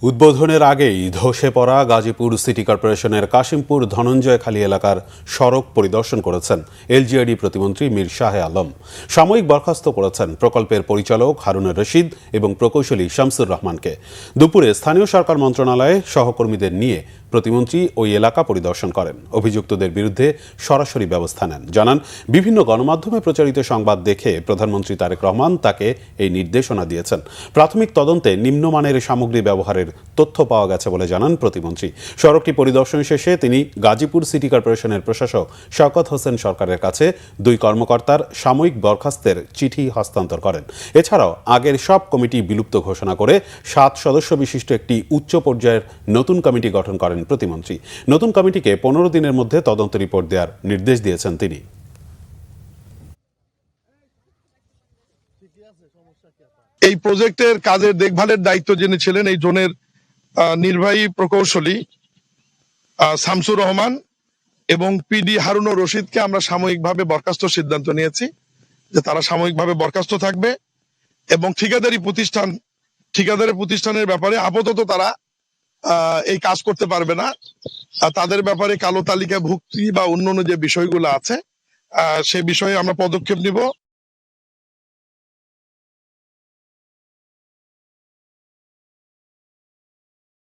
উদ্বোধনের আগেই ধসে পড়া গাজীপুর সিটি কর্পোরেশনের কাশিমপুর ধনঞ্জয়খালী এলাকার সড়ক পরিদর্শন করেছেন এলজিআইডি প্রতিমন্ত্রী মীর শাহে আলম। সাময়িক বরখাস্ত করেছেন প্রকল্পের পরিচালক হারুনুর রশিদ এবং প্রকৌশলী শামসুর রহমানকে। দুপুরে স্থানীয় সরকার মন্ত্রণালয়ে সহকর্মীদের নিয়ে প্রতিমন্ত্রী ওই এলাকা পরিদর্শন করেন। অভিযুক্তদের বিরুদ্ধে সরাসরি ব্যবস্থা নেন। জানান, বিভিন্ন গণমাধ্যমে প্রচারিত সংবাদ দেখে প্রধানমন্ত্রী তারেক রহমান তাকে এই নির্দেশনা দিয়েছেন। প্রাথমিক তদন্তে নিম্নমানের সামগ্রী ব্যবহারের তথ্য পাওয়া গেছে বলে জানান প্রতিমন্ত্রী। সড়কটি পরিদর্শন শেষে তিনি গাজীপুর সিটি কর্পোরেশনের প্রশাসক শওকত হোসেন সরকারের কাছে দুই কর্মকর্তার সাময়িক বরখাস্তের চিঠি হস্তান্তর করেন। এছাড়াও আগের সব কমিটি বিলুপ্ত ঘোষণা করে 7 সদস্য বিশিষ্ট একটি উচ্চ পর্যায়ের নতুন কমিটি গঠন করেন প্রতিমন্ত্রী। নতুন কমিটিকে 15 দিনের মধ্যে তদন্ত রিপোর্ট দেওয়ার নির্দেশ দিয়েছেন তিনি। এই প্রজেক্টের কাজের দেখভালের দায়িত্ব যিনি ছিলেন এই জোনের নির্বাহী প্রকৌশলী শামসুর রহমান এবং পিডি হারুনুর রশিদকে আমরা সাময়িকভাবে বরখাস্ত সিদ্ধান্ত নিয়েছি যে তারা সাময়িকভাবে বরখাস্ত থাকবে এবং ঠিকাদারি প্রতিষ্ঠানের ব্যাপারে আপাতত তারা এই কাজ করতে পারবে না। তাদের ব্যাপারে কালো তালিকা ভুক্তি বা অন্যান্য যে বিষয়গুলো আছে সে বিষয়ে আমরা পদক্ষেপ নিব।